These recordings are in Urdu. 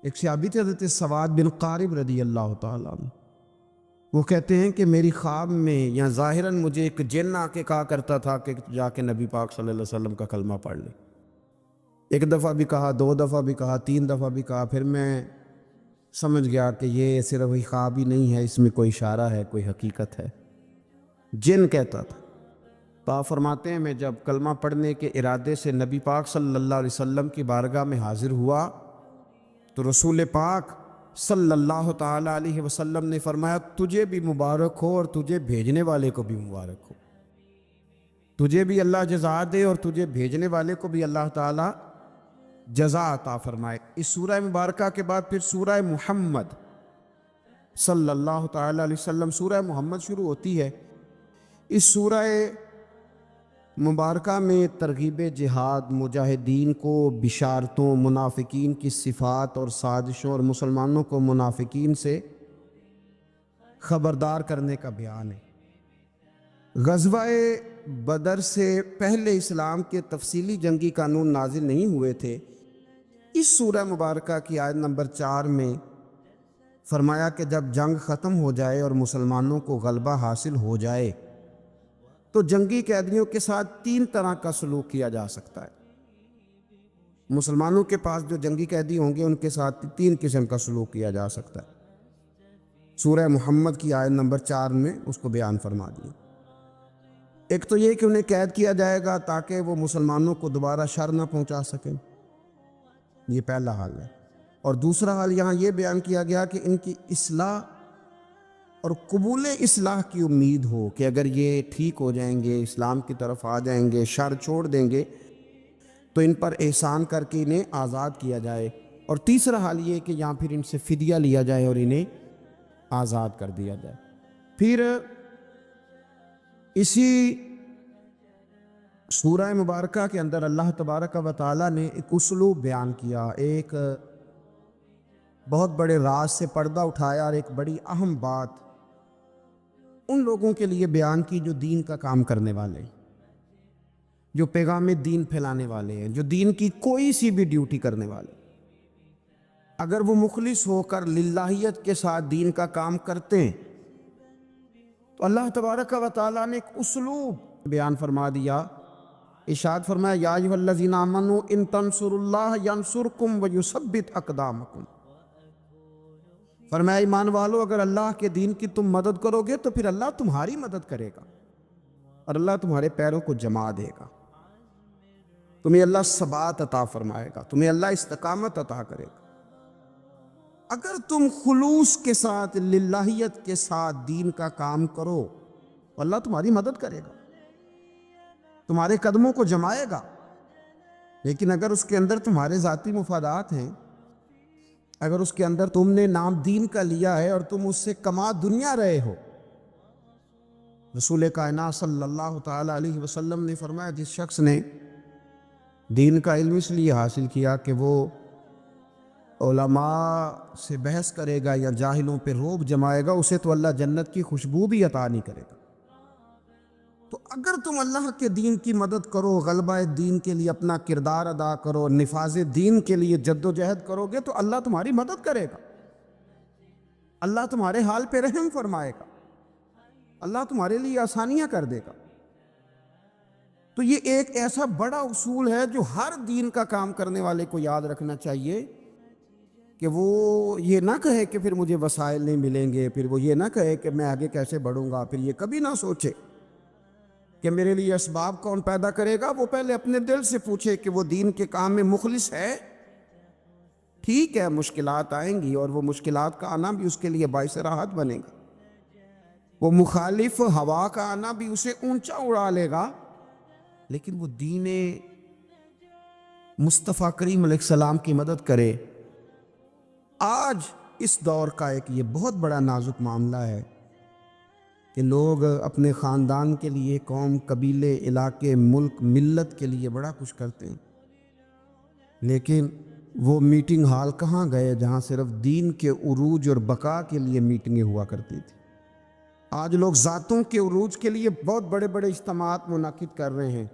ایک صحابی تھے حضرت سواد بن قارب رضی اللہ تعالیٰ عنہ، وہ کہتے ہیں کہ میری خواب میں یا ظاہراً مجھے ایک جن آ کے کہا کرتا تھا کہ جا کے نبی پاک صلی اللہ علیہ وسلم کا کلمہ پڑھ لے۔ ایک دفعہ بھی کہا، دو دفعہ بھی کہا، تین دفعہ بھی کہا، پھر میں سمجھ گیا کہ یہ صرف وہی خواب ہی نہیں ہے، اس میں کوئی اشارہ ہے، کوئی حقیقت ہے۔ جن کہتا تھا۔ تو آپ فرماتے ہیں میں جب کلمہ پڑھنے کے ارادے سے نبی پاک صلی اللہ علیہ وسلم کی بارگاہ میں حاضر ہوا تو رسول پاک صلی اللہ تعالیٰ علیہ وسلم نے فرمایا تجھے بھی مبارک ہو اور تجھے بھیجنے والے کو بھی مبارک ہو، تجھے بھی اللہ جزا دے اور تجھے بھیجنے والے کو بھی اللہ تعالیٰ جزا عطا فرمائے۔ اس سورہ مبارکہ کے بعد پھر سورہ محمد صلی اللہ تعالیٰ علیہ وسلم، سورہ محمد شروع ہوتی ہے۔ اس سورہ مبارکہ میں ترغیب جہاد، مجاہدین کو بشارتوں، منافقین کی صفات اور سازشوں اور مسلمانوں کو منافقین سے خبردار کرنے کا بیان ہے۔ غزوہ بدر سے پہلے اسلام کے تفصیلی جنگی قانون نازل نہیں ہوئے تھے۔ اس سورہ مبارکہ کی آیت نمبر 4 میں فرمایا کہ جب جنگ ختم ہو جائے اور مسلمانوں کو غلبہ حاصل ہو جائے تو جنگی قیدیوں کے ساتھ 3 طرح کا سلوک کیا جا سکتا ہے۔ مسلمانوں کے پاس جو جنگی قیدی ہوں گے ان کے ساتھ 3 قسم کا سلوک کیا جا سکتا ہے۔ سورہ محمد کی آیت نمبر 4 میں اس کو بیان فرما دیا۔ ایک تو یہ کہ انہیں قید کیا جائے گا تاکہ وہ مسلمانوں کو دوبارہ شر نہ پہنچا سکیں، یہ پہلا حال ہے۔ اور دوسرا حال یہاں یہ بیان کیا گیا کہ ان کی اصلاح اور قبول اصلاح کی امید ہو کہ اگر یہ ٹھیک ہو جائیں گے، اسلام کی طرف آ جائیں گے، شر چھوڑ دیں گے تو ان پر احسان کر کے انہیں آزاد کیا جائے۔ اور تیسرا حال یہ کہ یہاں پھر ان سے فدیہ لیا جائے اور انہیں آزاد کر دیا جائے۔ پھر اسی سورہ مبارکہ کے اندر اللہ تبارک و تعالیٰ نے ایک اسلوب بیان کیا، ایک بہت بڑے راز سے پردہ اٹھایا اور ایک بڑی اہم بات ان لوگوں کے لیے بیان کی جو دین کا کام کرنے والے ہیں، جو پیغام دین پھیلانے والے ہیں، جو دین کی کوئی سی بھی ڈیوٹی کرنے والے۔ اگر وہ مخلص ہو کر للہیت کے ساتھ دین کا کام کرتے ہیں تو اللہ تبارک و تعالیٰ نے ایک اسلوب بیان فرما دیا۔ ارشاد فرمایا یا ایھا الذین آمنوا ان تنصروا اللہ ینصرکم ویثبت اقدامکم، فرمایا ایمان والو اگر اللہ کے دین کی تم مدد کرو گے تو پھر اللہ تمہاری مدد کرے گا اور اللہ تمہارے پیروں کو جما دے گا، تمہیں اللہ ثبات عطا فرمائے گا، تمہیں اللہ استقامت عطا کرے گا۔ اگر تم خلوص کے ساتھ، للہیت کے ساتھ دین کا کام کرو تو اللہ تمہاری مدد کرے گا، تمہارے قدموں کو جمائے گا۔ لیکن اگر اس کے اندر تمہارے ذاتی مفادات ہیں، اگر اس کے اندر تم نے نام دین کا لیا ہے اور تم اس سے کما دنیا رہے ہو، رسول کائنات صلی اللہ تعالیٰ علیہ وسلم نے فرمایا جس شخص نے دین کا علم اس لیے حاصل کیا کہ وہ علماء سے بحث کرے گا یا جاہلوں پہ روب جمائے گا، اسے تو اللہ جنت کی خوشبو بھی عطا نہیں کرے گا۔ تو اگر تم اللہ کے دین کی مدد کرو، غلبہ دین کے لیے اپنا کردار ادا کرو، نفاذ دین کے لیے جد و جہد کرو گے تو اللہ تمہاری مدد کرے گا، اللہ تمہارے حال پہ رحم فرمائے گا، اللہ تمہارے لیے آسانیاں کر دے گا۔ تو یہ ایک ایسا بڑا اصول ہے جو ہر دین کا کام کرنے والے کو یاد رکھنا چاہیے کہ وہ یہ نہ کہے کہ پھر مجھے وسائل نہیں ملیں گے، پھر وہ یہ نہ کہے کہ میں آگے کیسے بڑھوں گا، پھر یہ کبھی نہ سوچے کہ میرے لیے اسباب کون پیدا کرے گا۔ وہ پہلے اپنے دل سے پوچھے کہ وہ دین کے کام میں مخلص ہے۔ ٹھیک ہے مشکلات آئیں گی اور وہ مشکلات کا آنا بھی اس کے لیے باعث راحت بنے گا، وہ مخالف ہوا کا آنا بھی اسے اونچا اڑا لے گا، لیکن وہ دین مصطفیٰ کریم علیہ السلام کی مدد کرے۔ آج اس دور کا ایک یہ بہت بڑا نازک معاملہ ہے کہ لوگ اپنے خاندان کے لیے، قوم، قبیلے، علاقے، ملک، ملت کے لیے بڑا کچھ کرتے ہیں، لیکن وہ میٹنگ ہال کہاں گئے جہاں صرف دین کے عروج اور بقا کے لیے میٹنگیں ہوا کرتی تھی۔ آج لوگ ذاتوں کے عروج کے لیے بہت بڑے بڑے اجتماعات منعقد کر رہے ہیں،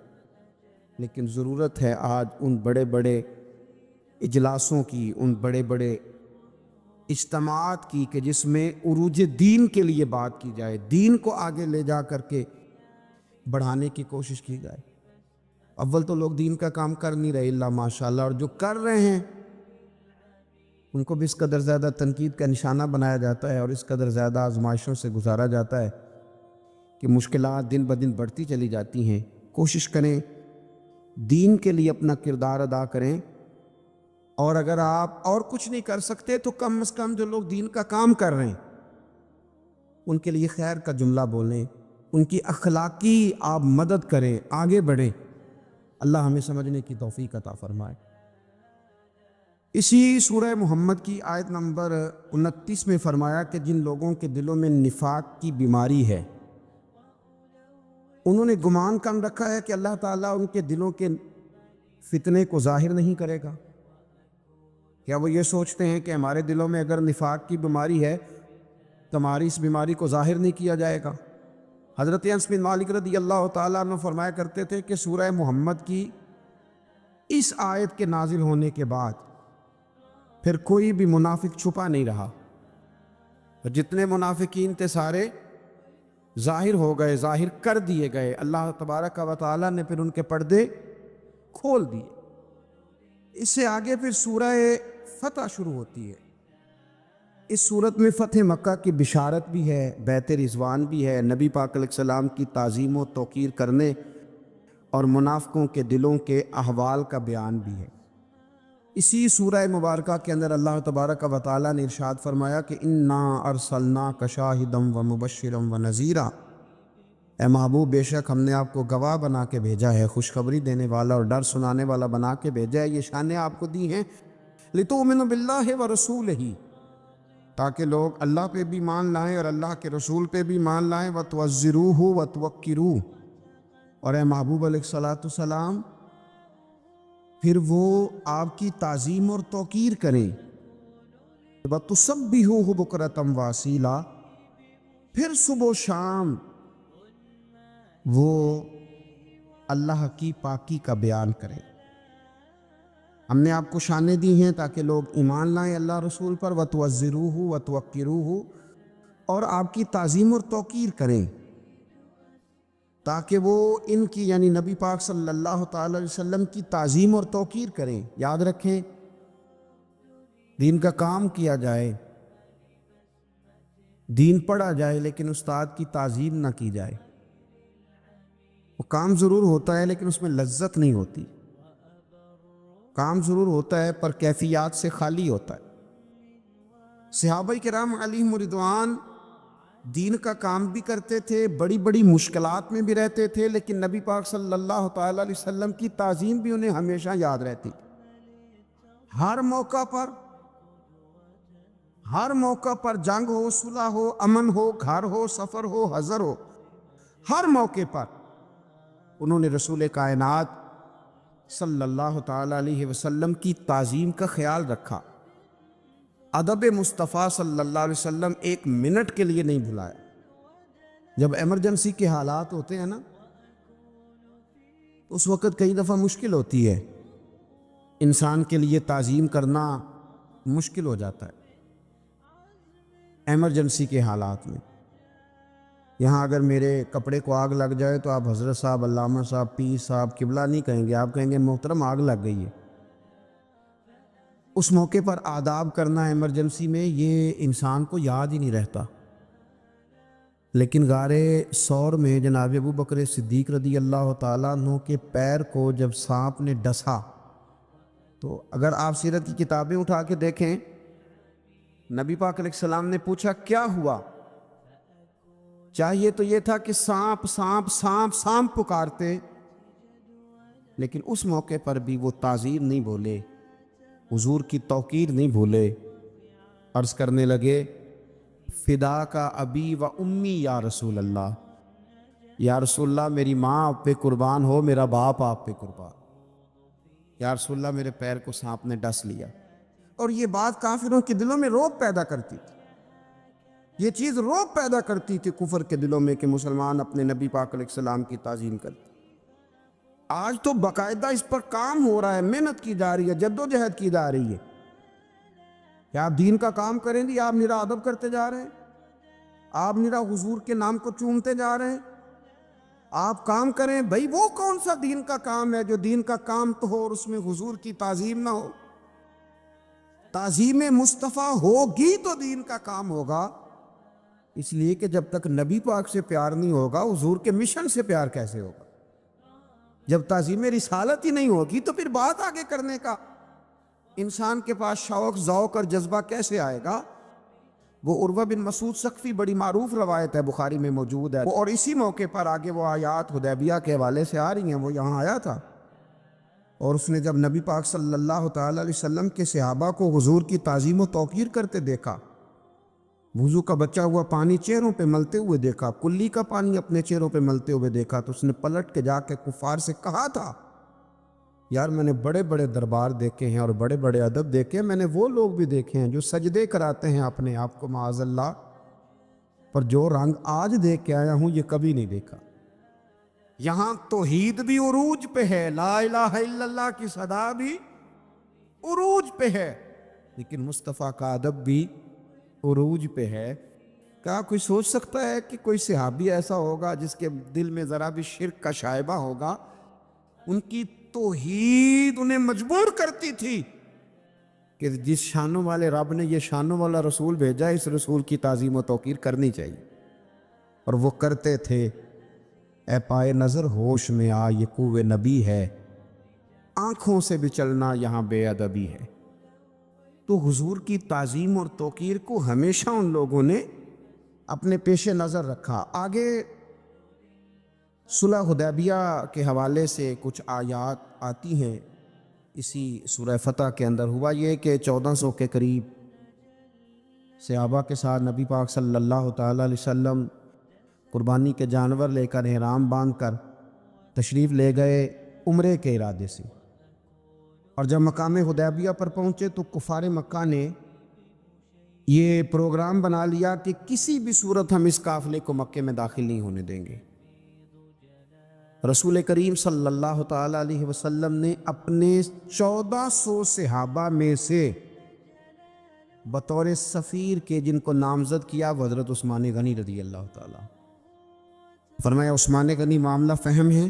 لیکن ضرورت ہے آج ان بڑے بڑے اجلاسوں کی، ان بڑے بڑے اجتماعات کی کہ جس میں عروج دین کے لیے بات کی جائے، دین کو آگے لے جا کر کے بڑھانے کی کوشش کی جائے۔ اول تو لوگ دین کا کام کر نہیں رہے اللہ ماشاءاللہ، اور جو کر رہے ہیں ان کو بھی اس قدر زیادہ تنقید کا نشانہ بنایا جاتا ہے اور اس قدر زیادہ آزمائشوں سے گزارا جاتا ہے کہ مشکلات دن بدن بڑھتی چلی جاتی ہیں۔ کوشش کریں دین کے لیے اپنا کردار ادا کریں، اور اگر آپ اور کچھ نہیں کر سکتے تو کم از کم جو لوگ دین کا کام کر رہے ہیں ان کے لیے خیر کا جملہ بولیں، ان کی اخلاقی آپ مدد کریں، آگے بڑھیں۔ اللہ ہمیں سمجھنے کی توفیق عطا فرمائے۔ اسی سورہ محمد کی آیت نمبر 29 میں فرمایا کہ جن لوگوں کے دلوں میں نفاق کی بیماری ہے، انہوں نے گمان کر رکھا ہے کہ اللہ تعالیٰ ان کے دلوں کے فتنے کو ظاہر نہیں کرے گا۔ کیا وہ یہ سوچتے ہیں کہ ہمارے دلوں میں اگر نفاق کی بیماری ہے تو ہماری اس بیماری کو ظاہر نہیں کیا جائے گا؟ حضرت انس بن مالک رضی اللہ تعالیٰ عنہ فرمایا کرتے تھے کہ سورہ محمد کی اس آیت کے نازل ہونے کے بعد پھر کوئی بھی منافق چھپا نہیں رہا، جتنے منافقین تھے سارے ظاہر ہو گئے، ظاہر کر دیے گئے۔ اللہ تبارک و تعالیٰ نے پھر ان کے پردے کھول دیے۔ اس سے آگے پھر سورہ فتح شروع ہوتی ہے۔ اس صورت میں فتح مکہ کی بشارت بھی ہے، بیت رضوان بھی ہے، نبی پاک علیہ السلام کی تعظیم و توقیر کرنے اور منافقوں کے دلوں کے احوال کا بیان بھی ہے۔ اسی سورہ مبارکہ کے اندر اللہ تبارک و تعالیٰ نے ارشاد فرمایا کہ انا ارسلناک شاہدا ومبشرا ونذیرا، اے محبوب بے شک ہم نے آپ کو گواہ بنا کے بھیجا ہے، خوشخبری دینے والا اور ڈر سنانے والا بنا کے بھیجا ہے۔ یہ شانیں آپ کو دی ہیں لتؤمنوا باللہ ورسولہ، تاکہ لوگ اللہ پہ بھی مان لائیں اور اللہ کے رسول پہ بھی مان لائیں، وتوزروہ وتوقروہ، اور اے محبوب علیہ الصلوۃ والسلام پھر وہ آپ کی تعظیم اور توقیر کریں، وتسبحوہ بکرۃ واصیلا، پھر صبح و شام وہ اللہ کی پاکی کا بیان کریں۔ ہم نے آپ کو شانیں دی ہیں تاکہ لوگ ایمان لائیں اللہ رسول پر، وتوزروہ وتوقروہ، اور آپ کی تعظیم اور توقیر کریں، تاکہ وہ ان کی یعنی نبی پاک صلی اللہ تعالی علیہ وسلم کی تعظیم اور توقیر کریں۔ یاد رکھیں دین کا کام کیا جائے، دین پڑھا جائے، لیکن استاد کی تعظیم نہ کی جائے۔ وہ کام ضرور ہوتا ہے لیکن اس میں لذت نہیں ہوتی، کام ضرور ہوتا ہے پر کیفیات سے خالی ہوتا ہے۔ صحابہ کرام علیہم رضوان دین کا کام بھی کرتے تھے، بڑی بڑی مشکلات میں بھی رہتے تھے، لیکن نبی پاک صلی اللہ تعالی علیہ وسلم کی تعظیم بھی انہیں ہمیشہ یاد رہتی۔ ہر موقع پر جنگ ہو، صلح ہو، امن ہو، گھر ہو، سفر ہو، حضر ہو، ہر موقع پر انہوں نے رسول کائنات صلی اللہ تعالی علیہ وسلم کی تعظیم کا خیال رکھا۔ ادب مصطفیٰ صلی اللہ علیہ وسلم ایک منٹ کے لیے نہیں بھلایا۔ جب ایمرجنسی کے حالات ہوتے ہیں نا، اس وقت کئی دفعہ مشکل ہوتی ہے، انسان کے لیے تعظیم کرنا مشکل ہو جاتا ہے ایمرجنسی کے حالات میں۔ یہاں اگر میرے کپڑے کو آگ لگ جائے تو آپ حضرت صاحب، علامہ صاحب، پیر صاحب، قبلہ نہیں کہیں گے، آپ کہیں گے محترم آگ لگ گئی ہے۔ اس موقع پر آداب کرنا ایمرجنسی میں یہ انسان کو یاد ہی نہیں رہتا، لیکن غار ثور میں جناب ابو بکر صدیق رضی اللہ تعالیٰ عنہ کے پیر کو جب سانپ نے ڈسا تو اگر آپ سیرت کی کتابیں اٹھا کے دیکھیں، نبی پاک علیہ السلام نے پوچھا کیا ہوا؟ چاہیے تو یہ تھا کہ سانپ سانپ سانپ سانپ پکارتے، لیکن اس موقع پر بھی وہ تعظیم نہیں بولے، حضور کی توقیر نہیں بھولے، عرض کرنے لگے فدا کا ابی و امی یا رسول اللہ، یا رسول اللہ میری ماں آپ پہ قربان ہو، میرا باپ آپ پہ قربان، یا رسول اللہ میرے پیر کو سانپ نے ڈس لیا۔ اور یہ بات کافروں کے دلوں میں رعب پیدا کرتی تھی، یہ چیز رعب پیدا کرتی تھی کفر کے دلوں میں کہ مسلمان اپنے نبی پاک علیہ السلام کی تعظیم کرتے۔ آج تو باقاعدہ اس پر کام ہو رہا ہے، محنت کی جا رہی ہے، جد و جہد کی جا رہی ہے، کیا آپ دین کا کام کریں گے یا آپ نرا ادب کرتے جا رہے ہیں؟ آپ نرا حضور کے نام کو چومتے جا رہے ہیں؟ آپ کام کریں بھائی، وہ کون سا دین کا کام ہے جو دین کا کام تو ہو اور اس میں حضور کی تعظیم نہ ہو؟ تعظیم مصطفیٰ ہوگی تو دین کا کام ہوگا۔ اس لیے کہ جب تک نبی پاک سے پیار نہیں ہوگا، حضور کے مشن سے پیار کیسے ہوگا؟ جب تعظیم رسالت ہی نہیں ہوگی تو پھر بات آگے کرنے کا انسان کے پاس شوق ذوق اور جذبہ کیسے آئے گا؟ وہ عروہ بن مسعود ثقفی، بڑی معروف روایت ہے، بخاری میں موجود ہے، اور اسی موقع پر آگے وہ آیات حدیبیہ کے حوالے سے آ رہی ہیں۔ وہ یہاں آیا تھا اور اس نے جب نبی پاک صلی اللہ تعالی علیہ وسلم کے صحابہ کو حضور کی تعظیم و توقیر کرتے دیکھا، وضو کا بچا ہوا پانی چہروں پہ ملتے ہوئے دیکھا، کلی کا پانی اپنے چہروں پہ ملتے ہوئے دیکھا، تو اس نے پلٹ کے جا کے کفار سے کہا تھا، یار میں نے بڑے بڑے دربار دیکھے ہیں اور بڑے بڑے ادب دیکھے ہیں، میں نے وہ لوگ بھی دیکھے ہیں جو سجدے کراتے ہیں اپنے آپ کو معاذ اللہ، پر جو رنگ آج دیکھ کے آیا ہوں یہ کبھی نہیں دیکھا۔ یہاں توحید بھی عروج پہ ہے، لا الہ الا اللہ کی صدا بھی عروج پہ ہے، لیکن مصطفیٰ کا ادب بھی عروج پہ ہے۔ کیا کوئی سوچ سکتا ہے کہ کوئی صحابی ایسا ہوگا جس کے دل میں ذرا بھی شرک کا شائبہ ہوگا؟ ان کی توحید انہیں مجبور کرتی تھی کہ جس شانوں والے رب نے یہ شانوں والا رسول بھیجا، اس رسول کی تعظیم و توقیر کرنی چاہیے، اور وہ کرتے تھے۔ اے پائے نظر ہوش میں آ، یہ کوہ نبی ہے، آنکھوں سے بھی چلنا یہاں بے ادبی ہے۔ تو حضور کی تعظیم اور توقیر کو ہمیشہ ان لوگوں نے اپنے پیش نظر رکھا۔ آگے صلح حدیبیہ کے حوالے سے کچھ آیات آتی ہیں اسی سورہ فتح کے اندر۔ ہوا یہ کہ 1400 کے قریب صحابہ کے ساتھ نبی پاک صلی اللہ تعالی علیہ وسلم قربانی کے جانور لے کر، احرام باندھ کر تشریف لے گئے عمرے کے ارادے سے، اور جب مقام حدیبیہ پر پہنچے تو کفار مکہ نے یہ پروگرام بنا لیا کہ کسی بھی صورت ہم اس قافلے کو مکے میں داخل نہیں ہونے دیں گے۔ رسول کریم صلی اللہ تعالی علیہ وسلم نے اپنے 1400 صحابہ میں سے بطور سفیر کے جن کو نامزد کیا وہ حضرت عثمان غنی رضی اللہ تعالی۔ فرمایا عثمان غنی معاملہ فہم ہیں،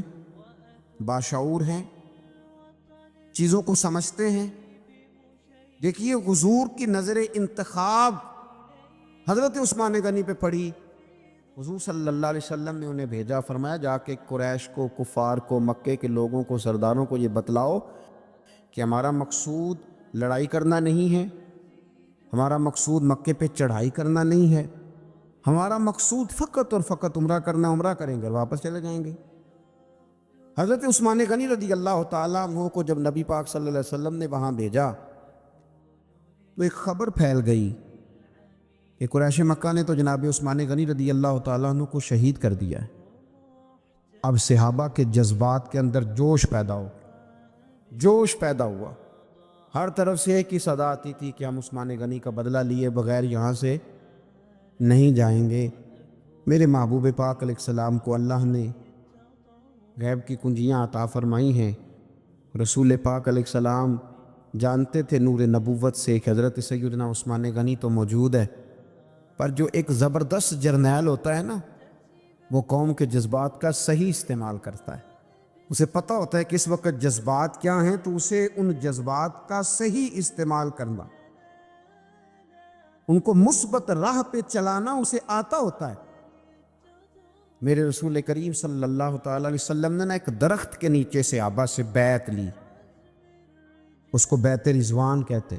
باشعور ہیں، چیزوں کو سمجھتے ہیں۔ دیکھیے حضور کی نظر انتخاب حضرت عثمان غنی پہ پڑی، حضور صلی اللہ علیہ وسلم نے انہیں بھیجا، فرمایا جا کے قریش کو، کفار کو، مکے کے لوگوں کو، سرداروں کو یہ بتلاؤ کہ ہمارا مقصود لڑائی کرنا نہیں ہے، ہمارا مقصود مکے پہ چڑھائی کرنا نہیں ہے، ہمارا مقصود فقط اور فقط عمرہ کرنا، عمرہ کریں گے واپس چلے جائیں گے۔ حضرت عثمان غنی رضی اللہ تعالیٰ عنہ کو جب نبی پاک صلی اللہ علیہ وسلم نے وہاں بھیجا تو ایک خبر پھیل گئی کہ قریش مکہ نے تو جناب عثمان غنی رضی اللہ تعالیٰ عنہ کو شہید کر دیا ہے۔ اب صحابہ کے جذبات کے اندر جوش پیدا ہوا، ہر طرف سے ایک ہی صدا آتی تھی کہ ہم عثمان غنی کا بدلہ لیے بغیر یہاں سے نہیں جائیں گے۔ میرے محبوب پاک علیہ السلام کو اللہ نے غیب کی کنجیاں عطا فرمائی ہیں۔ رسول پاک علیہ السلام جانتے تھے نور نبوت سے کہ حضرت سیدنا عثمان غنی تو موجود ہے، پر جو ایک زبردست جرنیل ہوتا ہے نا، وہ قوم کے جذبات کا صحیح استعمال کرتا ہے۔ اسے پتہ ہوتا ہے کہ اس وقت جذبات کیا ہیں، تو اسے ان جذبات کا صحیح استعمال کرنا، ان کو مثبت راہ پہ چلانا اسے آتا ہوتا ہے۔ میرے رسول کریم صلی اللہ تعالی علیہ وسلم نے ایک درخت کے نیچے سے صحابہ سے بیعت لی، اس کو بیعت رضوان کہتے،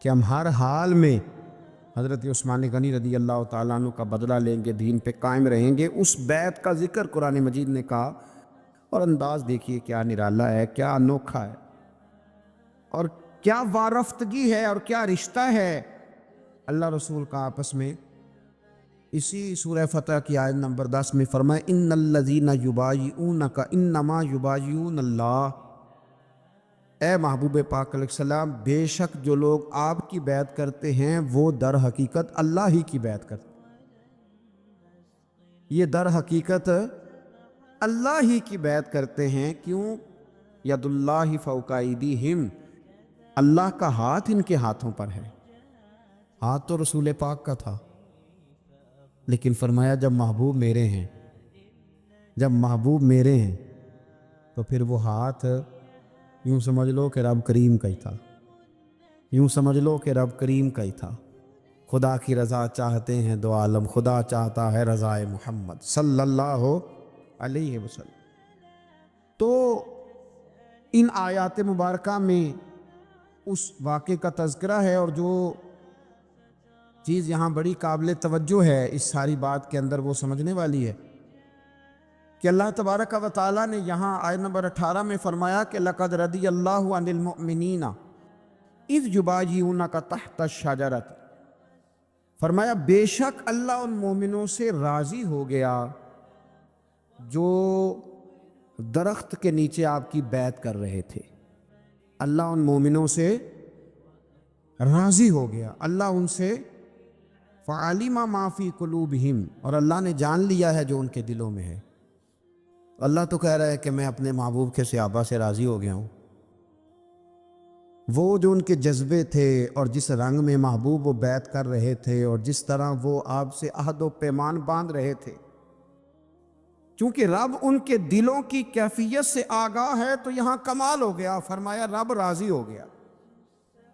کہ ہم ہر حال میں حضرت عثمان غنی رضی اللہ تعالیٰ عنہ کا بدلہ لیں گے، دین پہ قائم رہیں گے۔ اس بیعت کا ذکر قرآن مجید نے کہا، اور انداز دیکھیے کیا نرالا ہے، کیا انوکھا ہے، اور کیا وارفتگی ہے، اور کیا رشتہ ہے اللہ رسول کا آپس میں۔ اسی سورہ فتح کی آیت نمبر 10 میں فرمایا ان الذین یبایعونک انما یبایعون اللہ، اے محبوب پاک علیہ السلام، بے شک جو لوگ آپ کی بیعت کرتے ہیں وہ در حقیقت اللہ ہی کی بیعت کرتے ہیں۔ یہ در حقیقت اللہ ہی کی بیعت کرتے ہیں۔ کیوں؟ ید اللہ فوق ایدیہم، اللہ کا ہاتھ ان کے ہاتھوں پر ہے۔ ہاتھ تو رسول پاک کا تھا، لیکن فرمایا جب محبوب میرے ہیں، جب محبوب میرے ہیں تو پھر وہ ہاتھ یوں سمجھ لو کہ رب کریم کا ہی تھا، یوں سمجھ لو کہ رب کریم کا ہی تھا۔ خدا کی رضا چاہتے ہیں دو عالم، خدا چاہتا ہے رضائے محمد صلی اللہ علیہ وسلم۔ تو ان آیات مبارکہ میں اس واقعے کا تذکرہ ہے، اور جو چیز یہاں بڑی قابل توجہ ہے اس ساری بات کے اندر وہ سمجھنے والی ہے کہ اللہ تبارک و تعالیٰ نے یہاں آیت نمبر 18 میں فرمایا کہ لَقَدْ رَضِيَ اللَّهُ عَنِ الْمُؤْمِنِينَ اِذْ يُبَايِعُونَكَ تَحْتَ الشَّجَرَةِ، فرمایا بے شک اللہ ان مومنوں سے راضی ہو گیا جو درخت کے نیچے آپ کی بیعت کر رہے تھے۔ اللہ ان مومنوں سے راضی ہو گیا، اللہ ان سے فَعَلِمَ مَا فِي قُلُوبِهِمْ، اور اللہ نے جان لیا ہے جو ان کے دلوں میں ہے۔ اللہ تو کہہ رہا ہے کہ میں اپنے محبوب کے صحابہ سے راضی ہو گیا ہوں۔ وہ جو ان کے جذبے تھے اور جس رنگ میں محبوب وہ بیعت کر رہے تھے اور جس طرح وہ آپ سے عہد و پیمان باندھ رہے تھے، چونکہ رب ان کے دلوں کی کیفیت سے آگاہ ہے تو یہاں کمال ہو گیا، فرمایا رب راضی ہو گیا۔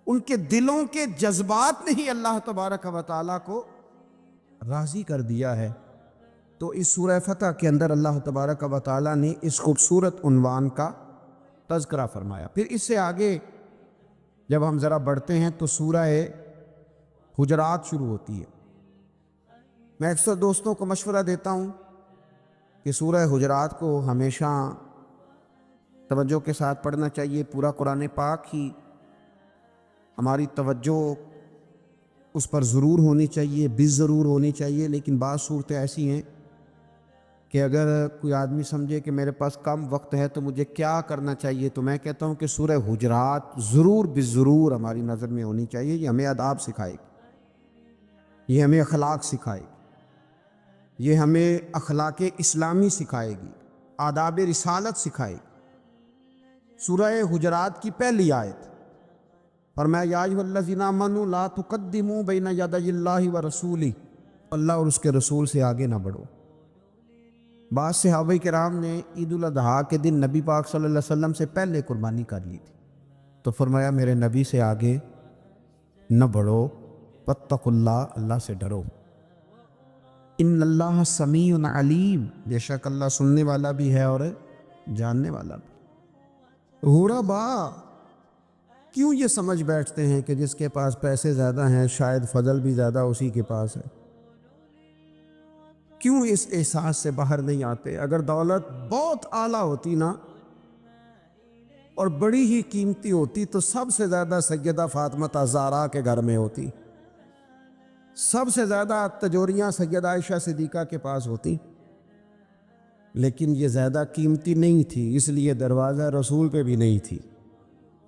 ان کے دلوں کے جذبات نے ہی اللہ تبارک و تعالیٰ کو راضی کر دیا ہے۔ تو اس سورہ فتح کے اندر اللہ تبارک و تعالیٰ نے اس خوبصورت عنوان کا تذکرہ فرمایا۔ پھر اس سے آگے جب ہم ذرا بڑھتے ہیں تو سورہ حجرات شروع ہوتی ہے۔ میں اکثر دوستوں کو مشورہ دیتا ہوں کہ سورہ حجرات کو ہمیشہ توجہ کے ساتھ پڑھنا چاہیے۔ پورا قرآن پاک ہی ہماری توجہ اس پر ضرور ہونی چاہیے، ضرور ہونی چاہیے، لیکن بعض صورتیں ایسی ہیں کہ اگر کوئی آدمی سمجھے کہ میرے پاس کم وقت ہے تو مجھے کیا کرنا چاہیے، تو میں کہتا ہوں کہ سورہ حجرات ضرور ہماری نظر میں ہونی چاہیے۔ یہ ہمیں آداب سکھائے گی، یہ ہمیں اخلاق سکھائے گی، یہ ہمیں اخلاق اسلامی سکھائے گی، آداب رسالت سکھائے گی۔ سورہ حجرات کی پہلی آیت فرمایا یا ایھا الذین آمنوا لا تقدموا بین یدی اللہ ورسولہ، اللہ اور اس کے رسول سے آگے نہ بڑھو۔ بعض صحابہ کرام نے عید الاضحیٰ کے دن نبی پاک صلی اللہ علیہ وسلم سے پہلے قربانی کر لی تھی، تو فرمایا میرے نبی سے آگے نہ بڑھو، واتقوا اللہ، اللہ سے ڈرو۔ ان اللہ سمیع علیم، بے شک اللہ سننے والا بھی ہے اور جاننے والا بھی۔ غرباء کیوں یہ سمجھ بیٹھتے ہیں کہ جس کے پاس پیسے زیادہ ہیں شاید فضل بھی زیادہ اسی کے پاس ہے؟ کیوں اس احساس سے باہر نہیں آتے؟ اگر دولت بہت اعلیٰ ہوتی نا اور بڑی ہی قیمتی ہوتی تو سب سے زیادہ سیدہ فاطمہ زہرا کے گھر میں ہوتی، سب سے زیادہ تجوریاں سیدہ عائشہ صدیقہ کے پاس ہوتی، لیکن یہ زیادہ قیمتی نہیں تھی، اس لیے دروازہ رسول پہ بھی نہیں تھی۔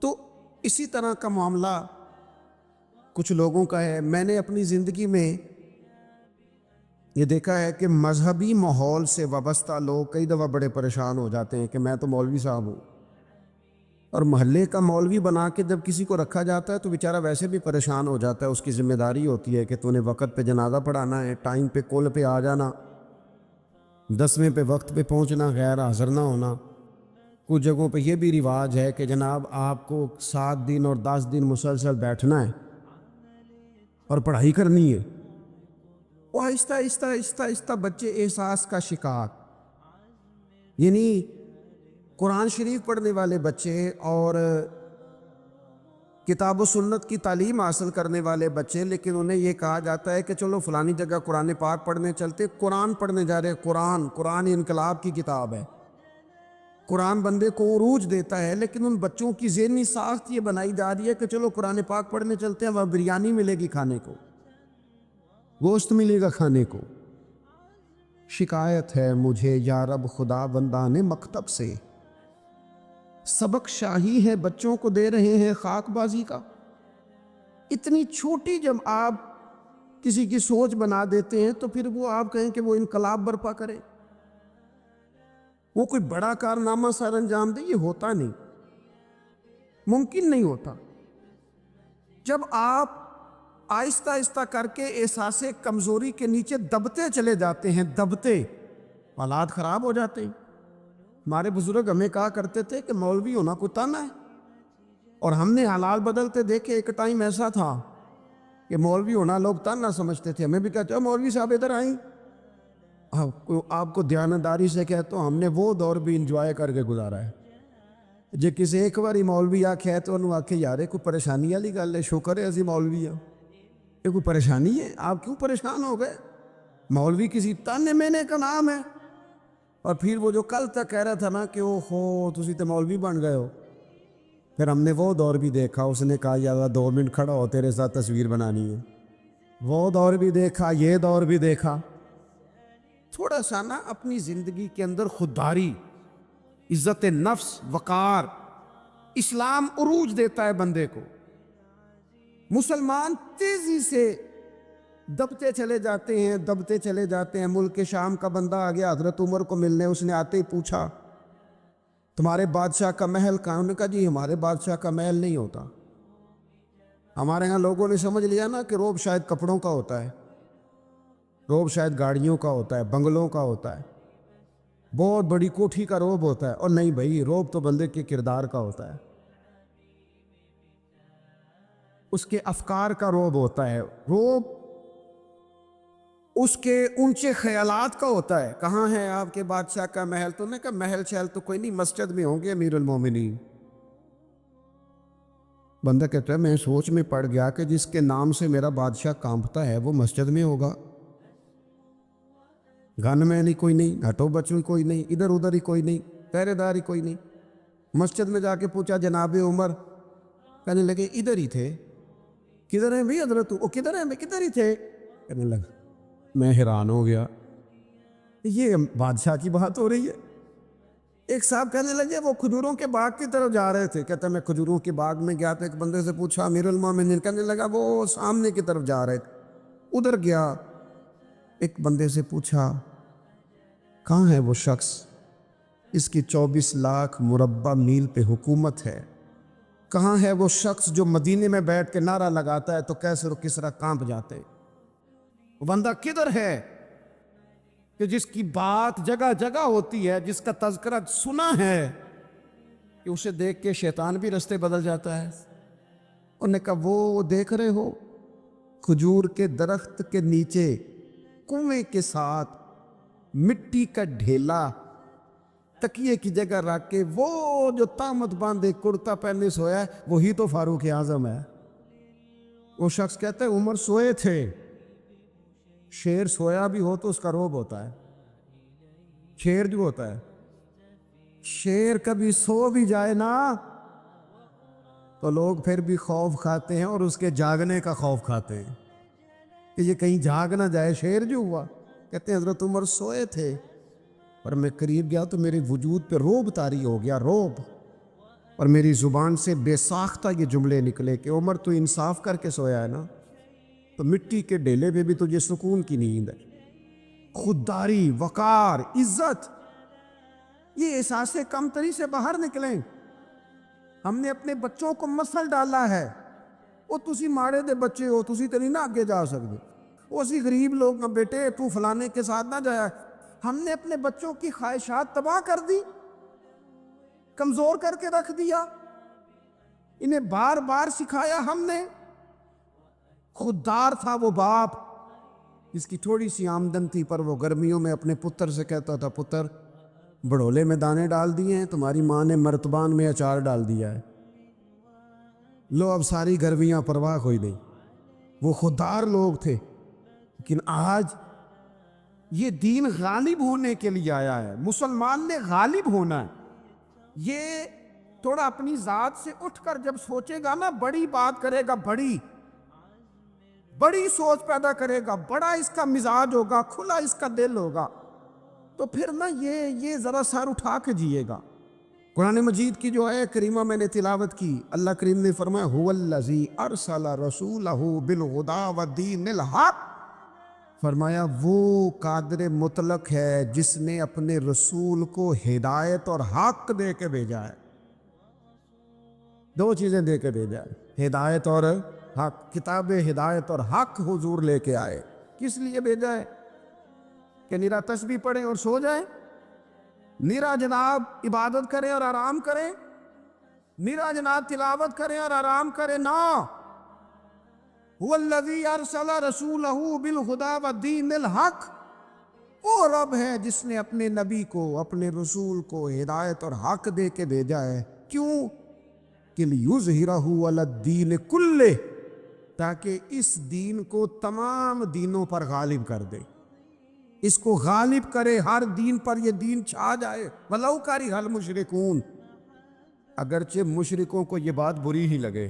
تو اسی طرح کا معاملہ کچھ لوگوں کا ہے۔ میں نے اپنی زندگی میں یہ دیکھا ہے کہ مذہبی ماحول سے وابستہ لوگ کئی دفعہ بڑے پریشان ہو جاتے ہیں کہ میں تو مولوی صاحب ہوں، اور محلے کا مولوی بنا کے جب کسی کو رکھا جاتا ہے تو بیچارہ ویسے بھی پریشان ہو جاتا ہے۔ اس کی ذمہ داری ہوتی ہے کہ تو نے وقت پہ جنازہ پڑھانا ہے، ٹائم پہ کل پہ آ جانا، 10ویں پہ وقت پہ پہنچنا، غیر حاضر نہ ہونا۔ کچھ جگہوں پہ یہ بھی رواج ہے کہ جناب آپ کو 7 دن اور 10 دن مسلسل بیٹھنا ہے اور پڑھائی کرنی ہے۔ وہ آہستہ آہستہ آہستہ آہستہ بچے احساس کا شکار، یعنی قرآن شریف پڑھنے والے بچے اور کتاب و سنت کی تعلیم حاصل کرنے والے بچے، لیکن انہیں یہ کہا جاتا ہے کہ چلو فلانی جگہ قرآن پاک پڑھنے چلتے، قرآن پڑھنے جا رہے۔ قرآن انقلاب کی کتاب ہے، قرآن بندے کو عروج دیتا ہے، لیکن ان بچوں کی ذہنی ساخت یہ بنائی جا رہی ہے کہ چلو قرآن پاک پڑھنے چلتے ہیں، وہاں بریانی ملے گی کھانے کو، گوشت ملے گا کھانے کو۔ شکایت ہے مجھے یا رب خدا بندان مکتب سے، سبق شاہی ہے بچوں کو دے رہے ہیں خاک بازی کا۔ اتنی چھوٹی جب آپ کسی کی سوچ بنا دیتے ہیں تو پھر وہ آپ کہیں کہ وہ انقلاب برپا کرے، وہ کوئی بڑا کارنامہ سر انجام دے، یہ ہوتا نہیں، ممکن نہیں ہوتا۔ جب آپ آہستہ آہستہ کر کے احساس کمزوری کے نیچے دبتے چلے جاتے ہیں، دبتے، حالات خراب ہو جاتے ہیں۔ ہمارے بزرگ ہمیں کہا کرتے تھے کہ مولوی ہونا کوئی تانا ہے، اور ہم نے حالات بدلتے دیکھے۔ ایک ٹائم ایسا تھا کہ مولوی ہونا لوگ تانا سمجھتے تھے، ہمیں بھی کہتے ہیں مولوی صاحب ادھر آئیں۔ آپ کو دیانتداری سے کہتا ہوں، ہم نے وہ دور بھی انجوائے کر کے گزارا ہے۔ جے کسی ایک باری مولوی آکھے تو انہوں آکھے یار کوئی پریشانی والی گل ہے، شکر ہے اسی مولوی ہاں، یہ کوئی پریشانی ہے؟ آپ کیوں پریشان ہو گئے؟ مولوی کسی تانے مینے کا نام ہے۔ اور پھر وہ جو کل تک کہہ رہا تھا نا کہ او ہو تسی تو مولوی بن گئے ہو، پھر ہم نے وہ دور بھی دیکھا، اس نے کہا یار 2 منٹ کھڑا ہو، تیرے ساتھ تصویر بنانی ہے۔ وہ دور بھی دیکھا، یہ دور بھی دیکھا۔ تھوڑا سا نا اپنی زندگی کے اندر خودداری، عزت نفس، وقار، اسلام عروج دیتا ہے بندے کو۔ مسلمان تیزی سے دبتے چلے جاتے ہیں، دبتے چلے جاتے ہیں۔ ملک شام کا بندہ آ گیا حضرت عمر کو ملنے، اس نے آتے ہی پوچھا تمہارے بادشاہ کا محل کہاں؟ انہوں نے کہا جی ہمارے بادشاہ کا محل نہیں ہوتا۔ ہمارے ہاں لوگوں نے سمجھ لیا نا کہ روب شاید کپڑوں کا ہوتا ہے، روب شاید گاڑیوں کا ہوتا ہے، بنگلوں کا ہوتا ہے، بہت بڑی کوٹھی کا روب ہوتا ہے۔ اور نہیں بھائی، روب تو بندے کے کردار کا ہوتا ہے، اس کے افکار کا روب ہوتا ہے، روب اس کے اونچے خیالات کا ہوتا ہے۔ کہاں ہے آپ کے بادشاہ کا محل؟ تو نے کہا محل شہل تو کوئی نہیں، مسجد میں ہوں گے امیر المومنین۔ بندہ کہتا ہے میں سوچ میں پڑ گیا کہ جس کے نام سے میرا بادشاہ کانپتا ہے وہ مسجد میں ہوگا، گن میں نہیں کوئی نہیں، ہٹو بچوں کوئی نہیں، ادھر ادھر ہی کوئی نہیں، پہرے دار ہی کوئی نہیں۔ مسجد میں جا کے پوچھا جناب عمر، کہنے لگے ادھر ہی تھے۔ کدھر ہیں بھائی حضرت؟ وہ کدھر ہیں بھائی؟ کدھر ہی تھے؟ کہنے لگا میں حیران ہو گیا، یہ بادشاہ کی بات ہو رہی ہے۔ ایک صاحب کہنے لگے وہ کھجوروں کے باغ کی طرف جا رہے تھے، کہتا میں کھجوروں کے باغ میں گیا تھا، ایک بندے سے پوچھا امیر المومنین، کہنے لگا وہ سامنے کی طرف جا رہے تھے، ادھر گیا۔ ایک بندے سے پوچھا کہاں ہے وہ شخص، اس کی 24 لاکھ مربع میل پہ حکومت ہے؟ کہاں ہے وہ شخص جو مدینے میں بیٹھ کے نعرہ لگاتا ہے تو کیسر و کسرا کانپ جاتے؟ وہ بندہ کدھر ہے کہ جس کی بات جگہ جگہ ہوتی ہے، جس کا تذکرہ سنا ہے کہ اسے دیکھ کے شیطان بھی رستے بدل جاتا ہے؟ انہوں نے کہا وہ دیکھ رہے ہو کھجور کے درخت کے نیچے کنویں کے ساتھ مٹی کا ڈھیلا تکیے کی جگہ رکھ کے وہ جو تامت باندھے کرتا پہنے سویا ہے وہی تو فاروق اعظم ہے۔ وہ شخص کہتا ہے عمر سوئے تھے۔ شیر سویا بھی ہو تو اس کا روب ہوتا ہے، شیر جو ہوتا ہے، شیر کبھی سو بھی جائے نا تو لوگ پھر بھی خوف کھاتے ہیں، اور اس کے جاگنے کا خوف کھاتے ہیں کہ یہ کہیں جاگ نہ جائے۔ شیر جو ہوا، کہتے ہیں حضرت عمر سوئے تھے، پر میں قریب گیا تو میرے وجود پہ روب طاری ہو گیا، روب، اور میری زبان سے بے ساختہ یہ جملے نکلے کہ عمر تو انصاف کر کے سویا ہے نا، تو مٹی کے ڈھیلے پہ بھی تجھے سکون کی نیند ہے۔ خودداری، وقار، عزت، یہ احساس کمتری سے باہر نکلیں۔ ہم نے اپنے بچوں کو مسل ڈالا ہے، وہ تسی ماڑے دے بچے ہو، تسی تو نہیں نہ آگے جا سکتے، وہ اسی غریب لوگ نہ بیٹے تو فلانے کے ساتھ نہ جایا۔ ہم نے اپنے بچوں کی خواہشات تباہ کر دی، کمزور کر کے رکھ دیا، انہیں بار بار سکھایا ہم نے۔ خوددار تھا وہ باپ جس کی تھوڑی سی آمدن تھی، پر وہ گرمیوں میں اپنے پتر سے کہتا تھا پتر بڑھولے میں دانے ڈال دیے ہیں، تمہاری ماں نے مرتبان میں اچار ڈال دیا ہے، لو اب ساری گرمیاں پرواہ کوئی نہیں۔ وہ خوددار لوگ تھے۔ لیکن آج یہ دین غالب ہونے کے لیے آیا ہے، مسلمان نے غالب ہونا ہے۔ یہ تھوڑا اپنی ذات سے اٹھ کر جب سوچے گا نا، بڑی بات کرے گا، بڑی سوچ پیدا کرے گا، بڑا اس کا مزاج ہوگا، کھلا اس کا دل ہوگا، تو پھر نا یہ ذرا سر اٹھا کے جیے گا۔ قرآن مجید کی جو آیت کریمہ میں نے تلاوت کی، اللہ کریم نے فرمایا هو الذی ارسل رسولہ بالہدی ودین الحق، فرمایا وہ قادر مطلق ہے جس نے اپنے رسول کو ہدایت اور حق دے کے بھیجا ہے۔ دو چیزیں دے کے بھیجا ہے، ہدایت اور حق، کتاب ہدایت اور حق حضور لے کے آئے۔ کس لیے بھیجا ہے؟ کہ نیرا تسبیح پڑھیں اور سو جائیں؟ نیرا جناب عبادت کریں اور آرام کریں؟ نیرا جناب تلاوت کریں اور آرام کریں؟ نا، هو الذی ارسل رسولہ بالہدی ودین الحق، وہ رب ہے جس نے اپنے نبی کو، اپنے رسول کو ہدایت اور حق دے کے بھیجا ہے۔ کیوں؟ کہ لیظہرہ علی الدین کلہ، تاکہ اس دین کو تمام دینوں پر غالب کر دے، اس کو غالب کرے، ہر دین پر یہ دین چھا جائے۔ وَلَوْ کَرِہَ الْمُشْرِكُونَ، اگرچہ مشرکوں کو یہ بات بری ہی لگے،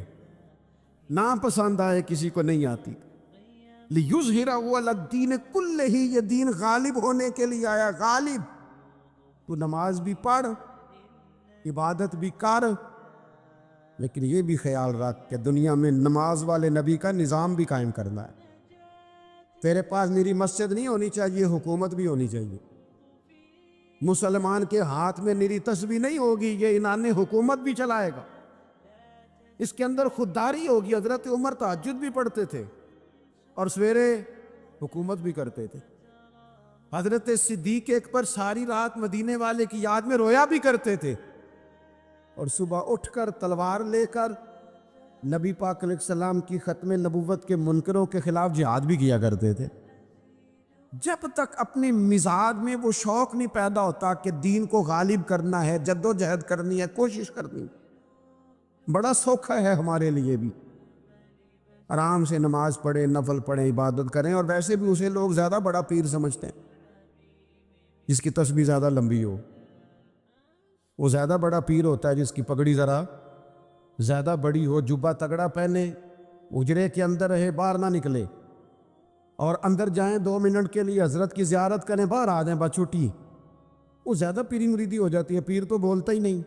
نہ پسند آئے، کسی کو نہیں آتی۔ لِيُظْهِرَهُ عَلَى الدِّينِ كُلِّهِ، یہ دین غالب ہونے کے لیے آیا۔ غالب، تو نماز بھی پڑھ، عبادت بھی کر، لیکن یہ بھی خیال رکھ کہ دنیا میں نماز والے نبی کا نظام بھی قائم کرنا ہے۔ تیرے پاس میری مسجد نہیں ہونی چاہیے، حکومت بھی ہونی چاہیے۔ مسلمان کے ہاتھ میں میری تسبیح نہیں ہوگی، یہ انان حکومت بھی چلائے گا۔ اس کے اندر خودداری ہوگی۔ حضرت عمر تہجد بھی پڑھتے تھے اور سویرے حکومت بھی کرتے تھے۔ حضرت صدیق اکبر ساری رات مدینے والے کی یاد میں رویا بھی کرتے تھے، اور صبح اٹھ کر تلوار لے کر نبی پاک علیہ السلام کی ختم نبوت کے منکروں کے خلاف جہاد بھی کیا کرتے تھے۔ جب تک اپنے مزاج میں وہ شوق نہیں پیدا ہوتا کہ دین کو غالب کرنا ہے، جد و جہد کرنی ہے، کوشش کرنی ہے، بڑا سوکھا ہے ہمارے لیے بھی۔ آرام سے نماز پڑھیں، نفل پڑھیں، عبادت کریں، اور ویسے بھی اسے لوگ زیادہ بڑا پیر سمجھتے ہیں جس کی تسبیح زیادہ لمبی ہو۔ وہ زیادہ بڑا پیر ہوتا ہے جس کی پگڑی ذرا زیادہ بڑی ہو، جبہ تگڑا پہنے، اجرے کے اندر رہے، باہر نہ نکلے، اور اندر جائیں 2 منٹ کے لیے حضرت کی زیارت کریں، باہر آ جائیں، بس چھٹی۔ وہ زیادہ پیری مریدی ہو جاتی ہے، پیر تو بولتا ہی نہیں۔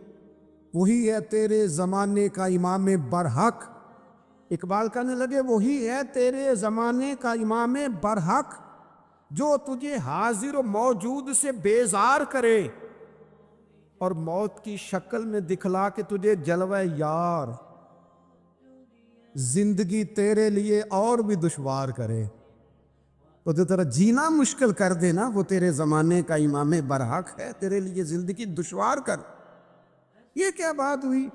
وہی ہے تیرے زمانے کا امام برحق، اقبال کہنے لگے وہی ہے تیرے زمانے کا امام برحق، جو تجھے حاضر و موجود سے بیزار کرے اور موت کی شکل میں دکھلا کے تجھے جلوہ یار، زندگی تیرے لیے اور بھی دشوار کرے۔ تو جو تیرا جینا مشکل کر دے نا، وہ تیرے زمانے کا امام برحق ہے، تیرے لیے زندگی دشوار کر۔ یہ کیا بات ہوئی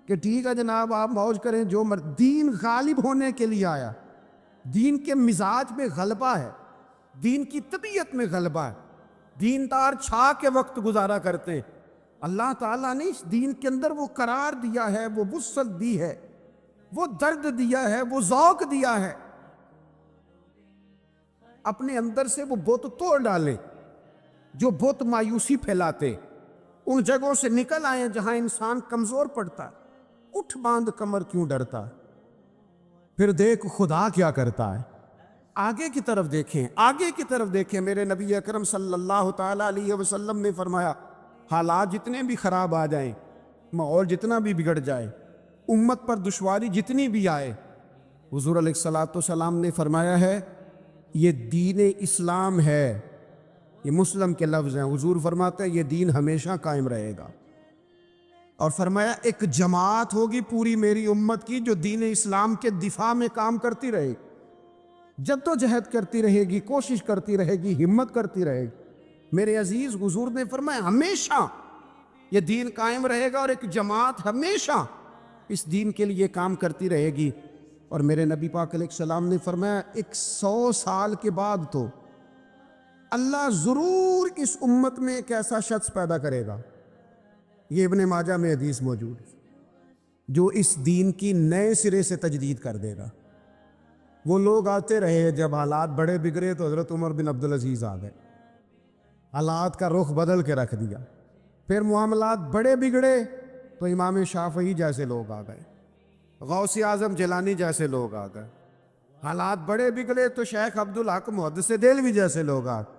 کہ ٹھیک ہے جناب آپ موج کریں جو دین غالب ہونے کے لیے آیا۔ دین کے مزاج میں غلبہ ہے، دین کی طبیعت میں غلبہ ہے۔ دیندار چھا کے وقت گزارا کرتے ہیں۔ اللہ تعالیٰ نے اس دین کے اندر وہ قرار دیا ہے، وہ وسعت دی ہے، وہ درد دیا ہے، وہ ذوق دیا ہے۔ اپنے اندر سے وہ بت توڑ ڈالے جو بت مایوسی پھیلاتے، ان جگہوں سے نکل آئے جہاں انسان کمزور پڑتا ہے۔ اٹھ باندھ کمر کیوں ڈرتا ہے؟ پھر دیکھ خدا کیا کرتا ہے۔ آگے کی طرف دیکھیں، آگے کی طرف دیکھیں۔ میرے نبی اکرم صلی اللہ تعالیٰ علیہ وسلم نے فرمایا حالات جتنے بھی خراب آ جائیں، ماحول جتنا بھی بگڑ جائے، امت پر دشواری جتنی بھی آئے، حضور علیہ الصلوۃ والسلام نے فرمایا ہے یہ دین اسلام ہے۔ یہ مسلم کے لفظ ہیں۔ حضور فرماتے ہیں یہ دین ہمیشہ قائم رہے گا، اور فرمایا ایک جماعت ہوگی پوری میری امت کی جو دین اسلام کے دفاع میں کام کرتی رہے گی، جد و جہد کرتی رہے گی، کوشش کرتی رہے گی، ہمت کرتی رہے گی۔ میرے عزیز حضور نے فرمایا ہمیشہ یہ دین قائم رہے گا، اور ایک جماعت ہمیشہ اس دین کے لیے کام کرتی رہے گی۔ اور میرے نبی پاک علیہ السلام نے فرمایا 100 سال کے بعد تو اللہ ضرور اس امت میں ایک ایسا شخص پیدا کرے گا، یہ ابن ماجہ میں حدیث موجود ہے، جو اس دین کی نئے سرے سے تجدید کر دے گا۔ وہ لوگ آتے رہے، جب حالات بڑے بگڑے تو حضرت عمر بن عبدالعزیز آ گئے، حالات کا رخ بدل کے رکھ دیا۔ پھر معاملات بڑے بگڑے تو امام شافعی جیسے لوگ آ گئے، غوث اعظم جیلانی جیسے لوگ آ گئے۔ حالات بڑے بگڑے تو شیخ عبدالحق محدث دہلوی جیسے لوگ آ گئے۔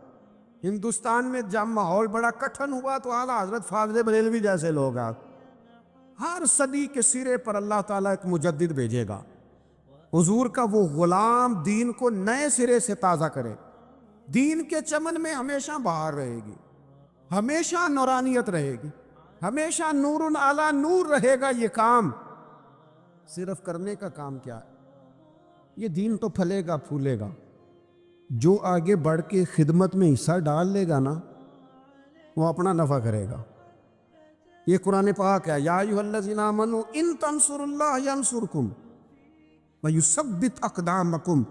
ہندوستان میں جب ماحول بڑا کٹھن ہوا تو اعلیٰ حضرت فاضل بریلوی جیسے لوگ آ گئے۔ ہر صدی کے سرے پر اللہ تعالیٰ ایک مجدد بھیجے گا، حضور کا وہ غلام دین کو نئے سرے سے تازہ کرے۔ دین کے چمن میں ہمیشہ بہار رہے گی، ہمیشہ نورانیت رہے گی، ہمیشہ نور علی نور رہے گا۔ یہ کام صرف کرنے کا کام کیا ہے؟ یہ دین تو پھلے گا پھولے گا، جو آگے بڑھ کے خدمت میں حصہ ڈال لے گا نا وہ اپنا نفع کرے گا۔ یہ قرآن پاک ہے، یا ایھا الذین آمنوا ان تنصروا اللہ ینصرکم ویثبت اقدامکم۔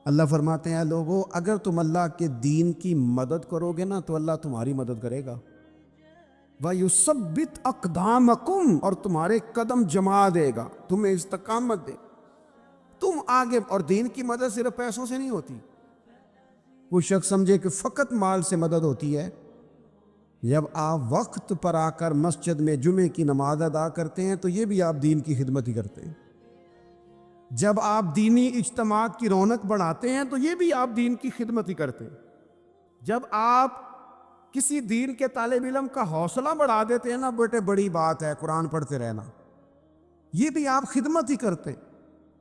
اللہ فرماتے ہیں لوگو اگر تم اللہ کے دین کی مدد کرو گے نا تو اللہ تمہاری مدد کرے گا، وَيُثَبِّتْ أَقْدَامَكُمْ، اور تمہارے قدم جما دے گا، تمہیں استقامت دے۔ تم آگے، اور دین کی مدد صرف پیسوں سے نہیں ہوتی۔ وہ شخص سمجھے کہ فقط مال سے مدد ہوتی ہے، جب آپ وقت پر آ کر مسجد میں جمعے کی نماز ادا کرتے ہیں تو یہ بھی آپ دین کی خدمت ہی کرتے ہیں۔ جب آپ دینی اجتماعات کی رونق بڑھاتے ہیں تو یہ بھی آپ دین کی خدمت ہی کرتے ہیں۔ جب آپ کسی دین کے طالب علم کا حوصلہ بڑھا دیتے ہیں نا، بیٹے بڑی بات ہے قرآن پڑھتے رہنا، یہ بھی آپ خدمت ہی کرتے ہیں۔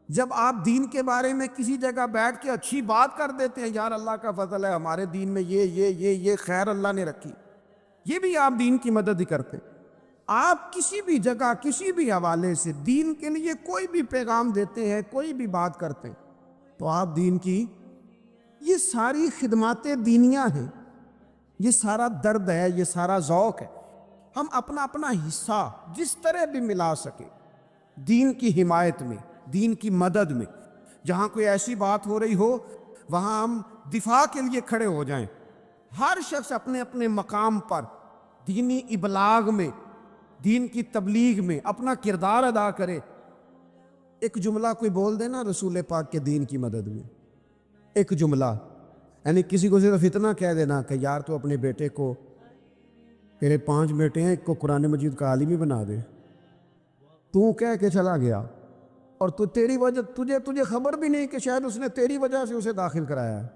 جب آپ دین کے بارے میں کسی جگہ بیٹھ کے اچھی بات کر دیتے ہیں، یار اللہ کا فضل ہے ہمارے دین میں یہ خیر اللہ نے رکھی، یہ بھی آپ دین کی مدد ہی کرتے ہیں۔ آپ کسی بھی جگہ کسی بھی حوالے سے دین کے لیے کوئی بھی پیغام دیتے ہیں، کوئی بھی بات کرتے ہیں تو آپ دین کی، یہ ساری خدمات دینیاں ہیں، یہ سارا درد ہے، یہ سارا ذوق ہے۔ ہم اپنا اپنا حصہ جس طرح بھی ملا سکے دین کی حمایت میں، دین کی مدد میں۔ جہاں کوئی ایسی بات ہو رہی ہو وہاں ہم دفاع کے لیے کھڑے ہو جائیں۔ ہر شخص اپنے اپنے مقام پر دینی ابلاغ میں، دین کی تبلیغ میں اپنا کردار ادا کرے۔ ایک جملہ کوئی بول دے نا رسول پاک کے دین کی مدد میں، ایک جملہ، یعنی کسی کو صرف اتنا کہہ دینا کہ یار تو اپنے بیٹے کو، تیرے 5 بیٹے ہیں، ایک کو قرآن مجید کا عالم ہی بنا دے، تو کہہ کے چلا گیا اور تو تیری وجہ، تجھے خبر بھی نہیں کہ شاید اس نے تیری وجہ سے اسے داخل کرایا ہے،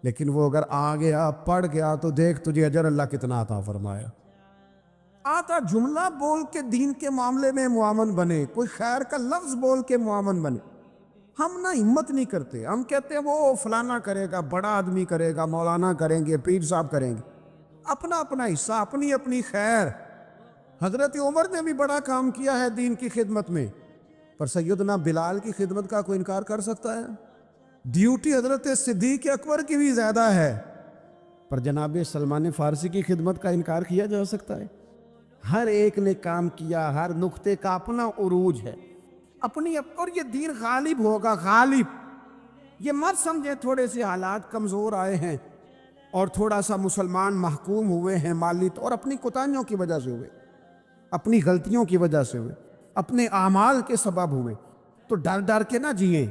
لیکن وہ اگر آ گیا پڑھ گیا تو دیکھ تجھے اجر اللہ کتنا عطا فرمایا۔ آتا جملہ بول کے دین کے معاملے میں معاون بنے، کوئی خیر کا لفظ بول کے معاون بنے۔ ہم نہ ہمت نہیں کرتے، ہم کہتے ہیں وہ فلانا کرے گا، بڑا آدمی کرے گا، مولانا کریں گے، پیر صاحب کریں گے۔ اپنا اپنا حصہ، اپنی اپنی خیر۔ حضرت عمر نے بھی بڑا کام کیا ہے دین کی خدمت میں، پر سیدنا بلال کی خدمت کا کوئی انکار کر سکتا ہے؟ ڈیوٹی حضرت صدیق اکبر کی بھی زیادہ ہے، پر جناب سلمان فارسی کی خدمت کا انکار کیا جا سکتا ہے؟ ہر ایک نے کام کیا، ہر نقطے کا اپنا عروج ہے، اپنی، اور یہ دین غالب ہوگا، غالب۔ یہ مت سمجھے تھوڑے سے حالات کمزور آئے ہیں اور تھوڑا سا مسلمان محکوم ہوئے ہیں مالی اور اپنی کوتاہیوں کی وجہ سے ہوئے، اپنی غلطیوں کی وجہ سے ہوئے، اپنے اعمال کے سبب ہوئے، تو ڈر ڈر کے نہ جئیں۔